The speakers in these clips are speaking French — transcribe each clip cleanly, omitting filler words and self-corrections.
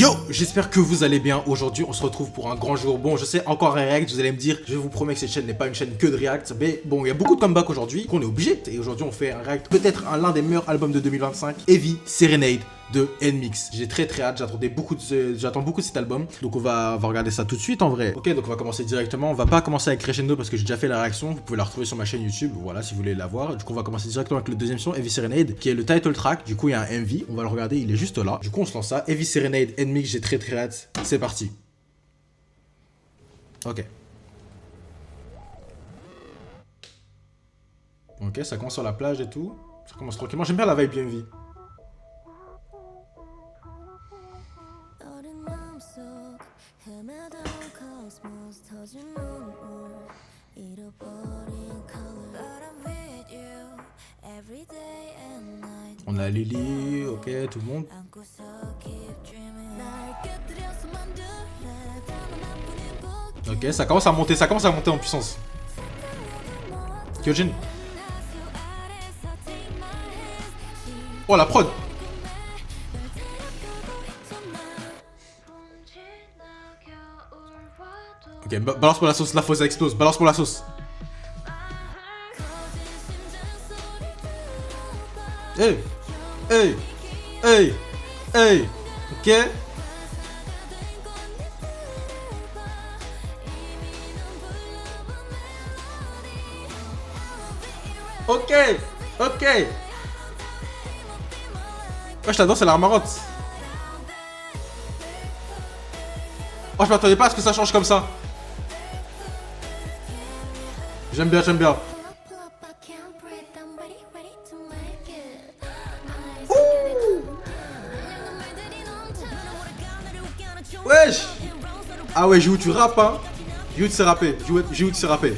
Yo, j'espère que vous allez bien. Aujourd'hui, on se retrouve pour un grand jour. Bon, je sais, encore un react, vous allez me dire, je vous promets que cette chaîne n'est pas une chaîne que de react. Mais bon, il y a beaucoup de comebacks aujourd'hui qu'on est obligé. Et aujourd'hui, on fait un react, peut-être l'un des meilleurs albums de 2025, Heavy Serenade de NMIXX. J'ai très hâte, j'attends beaucoup de cet album. Donc on va regarder ça tout de suite en vrai. Ok, donc on va commencer directement. On va pas commencer avec Crescendo parce que j'ai déjà fait la réaction. Vous pouvez la retrouver sur ma chaîne YouTube, voilà, si vous voulez la voir. Du coup, on va commencer directement avec le deuxième son, Heavy Serenade, qui est le title track. Du coup, il y a un MV, on va le regarder, il est juste là. Du coup, on se lance ça. Heavy Serenade, NMIXX, j'ai très hâte. C'est parti. Ok. Ok, ça commence sur la plage et tout. Ça commence tranquillement. J'aime bien la vibe MV. On a Lily, ok, tout le monde. Ok, ça commence à monter en puissance. Kyojin. Oh la prod. Ok, balance pour la sauce, la fausse ça explose, balance pour la sauce. Hey, hey, hey, hey, ok. Ok, ok. Wesh, la danse elle a marotte. Oh, je m'attendais pas à ce que ça change comme ça. J'aime bien, j'aime bien. Wesh. Ah ouais, Jiwoo, tu rappes, hein. Jiwoo, tu sais rapper. Jiwoo, tu sais rapper.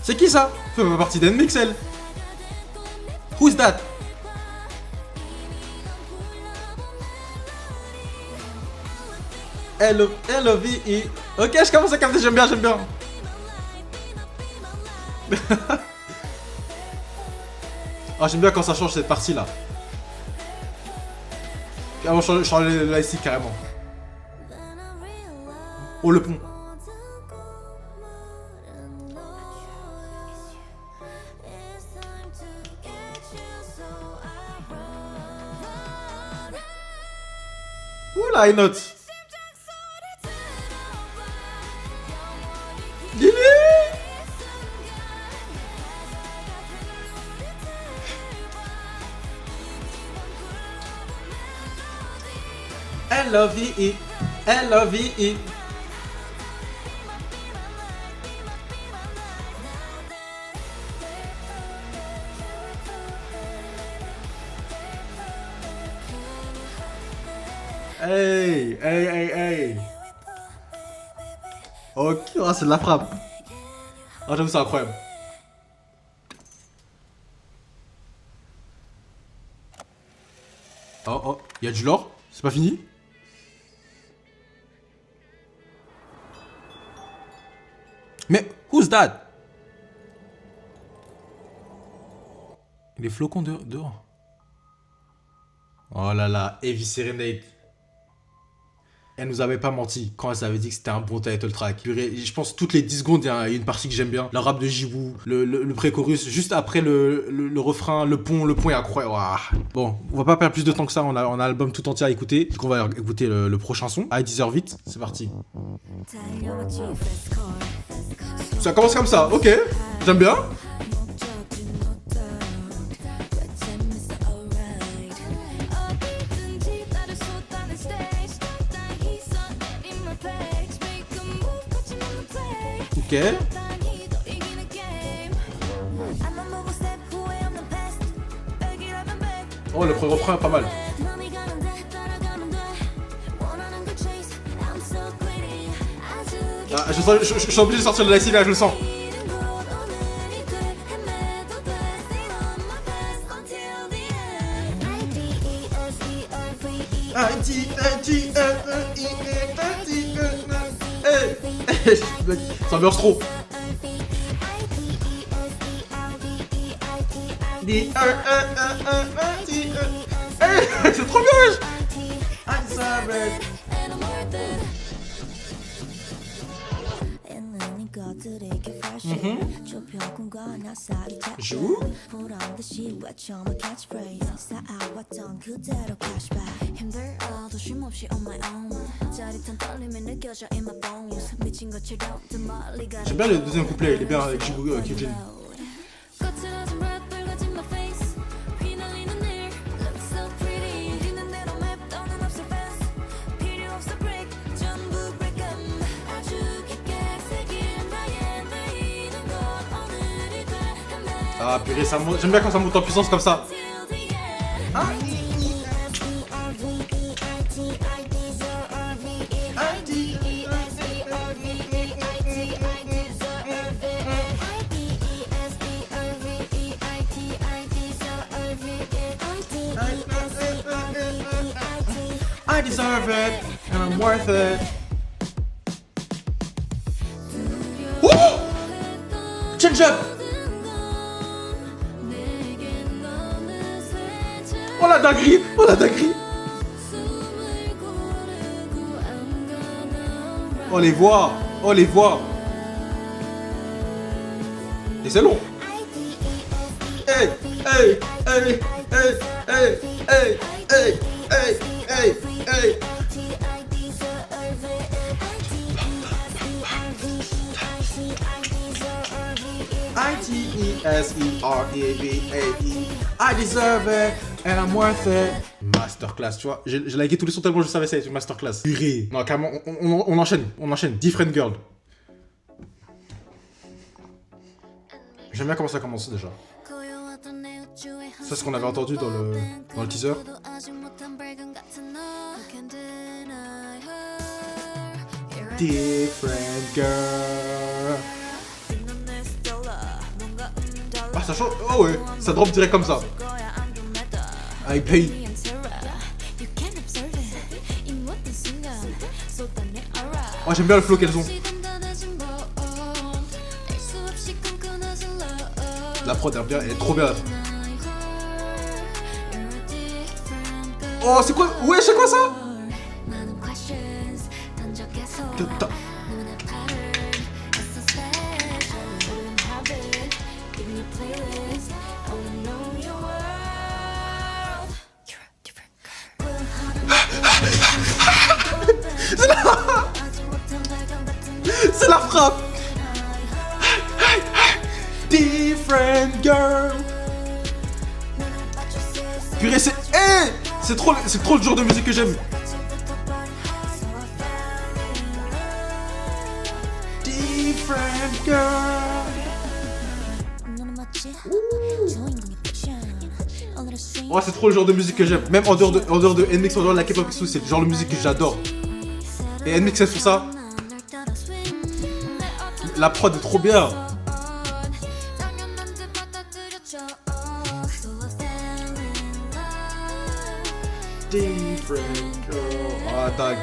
C'est qui ça? Fait ma partie d'NMIXX, elle. Who's that? L-O-V-E. Ok, je commence à capter, j'aime bien, j'aime bien. Ah, j'aime bien quand ça change cette partie là. Carrément, changer l'IC carrément. Oh, le pont. Ouh la high note. Lily. L-O-V-E. L-O-V-E. Hey, hey, hey, hey. Ok, oh, c'est de la frappe. Oh, j'avoue, c'est incroyable. Oh, oh, il y a du lore. C'est pas fini. Mais, who's that? Les flocons dehors. Oh là là, Heavy Serenade. Elle nous avait pas menti quand elle avait dit que c'était un bon title track. Je pense toutes les 10 secondes, il y a une partie que j'aime bien. Le rap de Jiwoo, le pré-chorus, juste après le refrain, le pont est incroyable. Ouah. Bon, on va pas perdre plus de temps que ça, on a l'album tout entier à écouter. Du coup, on va écouter le prochain son. I Deserve It, c'est parti. Ça commence comme ça, ok, j'aime bien. Ok. Oh, le premier refrain est pas mal. Ah, je suis obligé de sortir de la SI là, je le sens. Ça ambiance trop. C'est trop bien, wesh. Joue. J'aime bien le deuxième couplet, il est bien avec Kyujin. Ah purée, ça monte. J'aime bien quand ça monte en puissance comme ça. I deserve it, and I'm worth it. Oh! Change up! Oh la dinguerie! Oh la dinguerie! Oh les voix! Oh les voix! Et c'est long! Hey! Hey! Hey! Hey! Hey! Hey! Hey! Hey! Hey! Hey! I-T-E-S-E-R-E-V-A-E. I deserve it and I'm worth it. Masterclass, tu vois. J'ai liké tous les sons tellement je savais ça être une masterclass. Purée. Non, carrément, on enchaîne. On enchaîne. Different Girl. J'aime bien comment ça commence déjà. Ça, c'est ce qu'on avait entendu dans le teaser. Different Girl. Ah, ça change. Oh ouais, ça drop direct comme ça. I pay. Oh, j'aime bien le flow qu'elles ont. La prod elle est trop bien. Oh, c'est quoi? Ouais, c'est quoi ça? C'est la frappe. Different Girl. Purée, c'est... Hey, c'est trop le genre de musique que j'aime. Different Girl. Oh, c'est trop le genre de musique que j'aime. Même en dehors de NMIXX, en dehors de la K-pop, c'est le genre de musique que j'adore. Et NMIXX sur ça. La prod est trop bien. Different Girl. Ah, tag.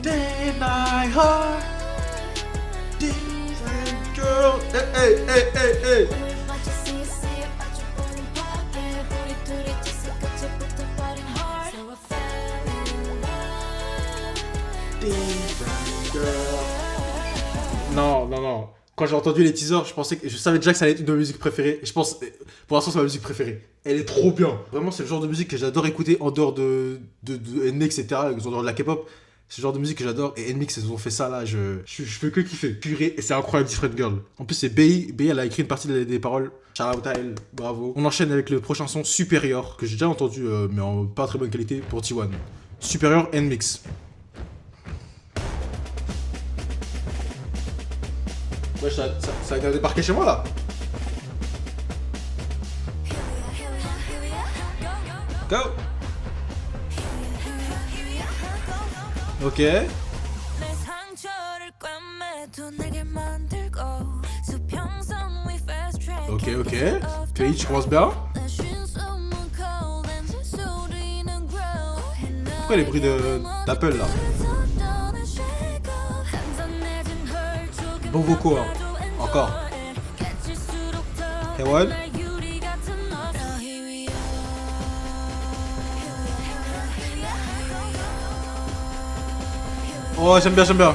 Deny her. Different Girl. Hey, hey, hey, hey. Non, non, non. Quand j'ai entendu les teasers, je savais déjà que ça allait être une de mes musiques préférées. Et je pense, pour l'instant, c'est ma musique préférée. Elle est trop bien. Vraiment, c'est le genre de musique que j'adore écouter en dehors de NMIXX, etc. En dehors de la K-pop. C'est le genre de musique que j'adore. Et NMIXX, ils ont fait ça là. Je fais que kiffer. Purée, et c'est incroyable, Different Girl. En plus, c'est Bei. Bei, elle a écrit une partie des paroles. Shout out à elle. Bravo. On enchaîne avec le prochain son, Superior, que j'ai déjà entendu, mais en pas très bonne qualité, pour T1. Superior NMIXX. Ouais, ça vient de débarquer chez moi là. Go. Ok. Ok, ok. Félix, tu commences bien. Pourquoi les bruits d'Apple là? Bon vocaux, hein. Encore. Ewan. Oh, j'aime bien, j'aime bien.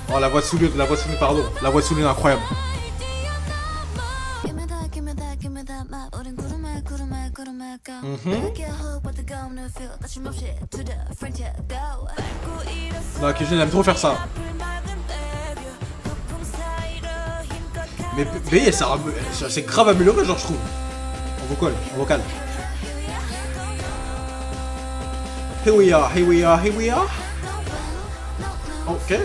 Oh, la voix de Soulune, pardon. La voix de Soulune, incroyable. Non, Kyujin aime trop faire ça. Mais B, c'est grave amélioré, genre, je trouve. En vocal. Here we are, here we are, here we are. Ok.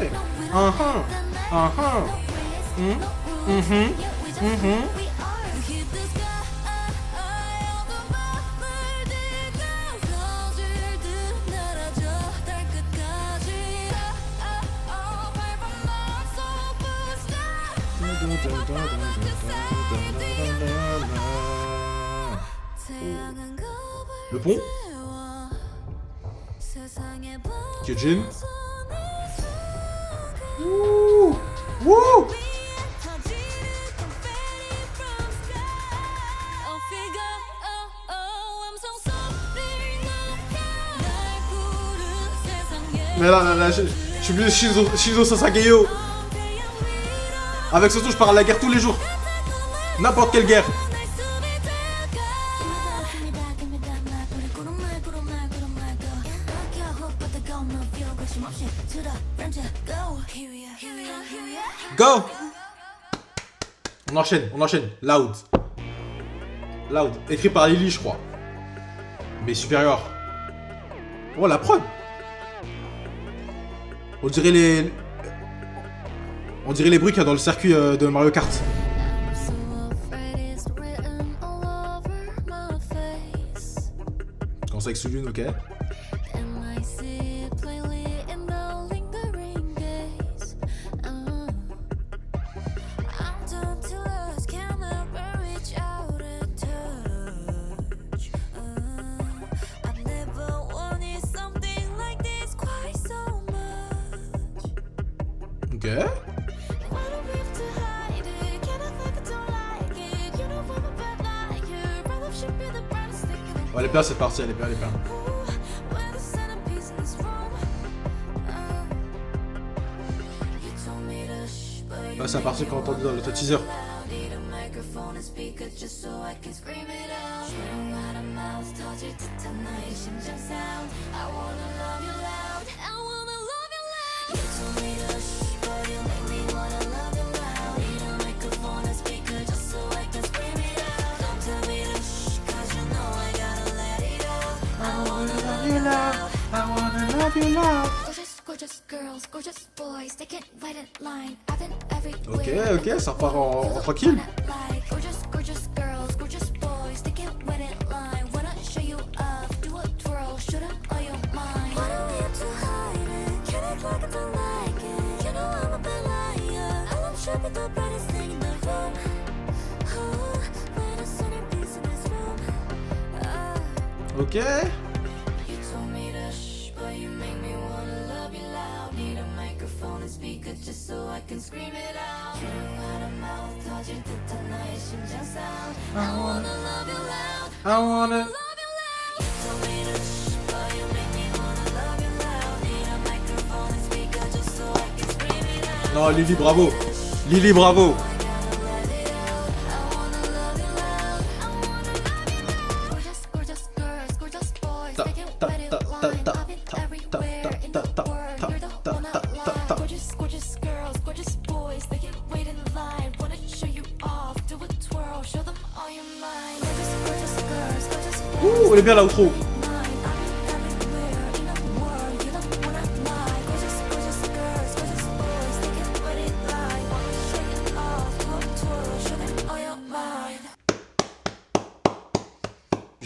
Le pont. Kyujin. Wouh. Wouh. Mais là, je suis obligé de Shizo Sasageyo. Avec ce tour, je pars à la guerre tous les jours. N'importe quelle guerre. Go. On enchaîne. Loud. Écrit par Lily, je crois. Mais supérieur. Oh, la prod. On dirait les bruits qu'il y a dans le circuit de Mario Kart. Commence avec Soulune, ok. Ok. Oh, elle est bien cette partie, elle est bien. Là, c'est la partie qu'on a entendu dans le teaser. Ok, ça repart en tranquille. Ok. I wanna. Non, Lily, bravo. Lily, bravo. Ouh, elle est bien là, outro.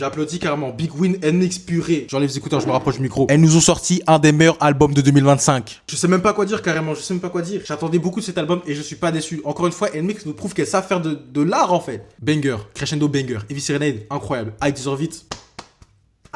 J'applaudis carrément. Big Win, NMIXX purée. J'enlève les écouteurs, je me rapproche du micro. Elles nous ont sorti un des meilleurs albums de 2025. Je sais même pas quoi dire carrément, je sais même pas quoi dire. J'attendais beaucoup de cet album et je suis pas déçu. Encore une fois, NMIXX nous prouve qu'elle sait faire de l'art en fait. Banger, crescendo banger, Heavy Serenade, incroyable. I Deserve It.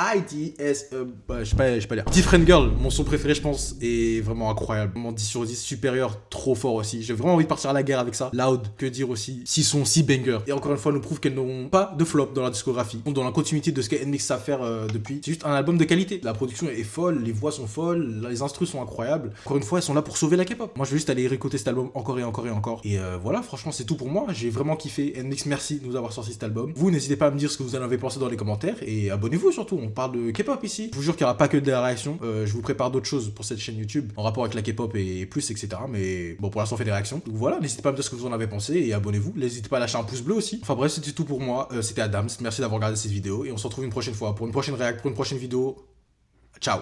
Je sais pas lire. Different Girl, mon son préféré je pense, est vraiment incroyable. Vraiment 10 sur 10, supérieur, trop fort aussi. J'ai vraiment envie de partir à la guerre avec ça. Loud, que dire aussi. 6 sons, 6 bangers. Et encore une fois, nous prouve qu'elles n'ont pas de flop dans la discographie. Dans la continuité de ce que NMIXX sait faire depuis. C'est juste un album de qualité. La production est folle, les voix sont folles, les instrus sont incroyables. Encore une fois, elles sont là pour sauver la K-pop. Moi je vais juste aller réécouter cet album encore et encore et encore. Et voilà, franchement c'est tout pour moi. J'ai vraiment kiffé. NMIXX, merci de nous avoir sorti cet album. Vous n'hésitez pas à me dire ce que vous en avez pensé dans les commentaires. Et abonnez-vous surtout, on parle de K-pop ici. Je vous jure qu'il n'y aura pas que de la réaction. Je vous prépare d'autres choses pour cette chaîne YouTube en rapport avec la K-pop et plus, etc. Mais bon, pour l'instant, on fait des réactions. Donc voilà, n'hésitez pas à me dire ce que vous en avez pensé et abonnez-vous. N'hésitez pas à lâcher un pouce bleu aussi. Enfin bref, c'était tout pour moi. C'était Adams. Merci d'avoir regardé cette vidéo et on se retrouve une prochaine fois pour une prochaine réaction, pour une prochaine vidéo. Ciao.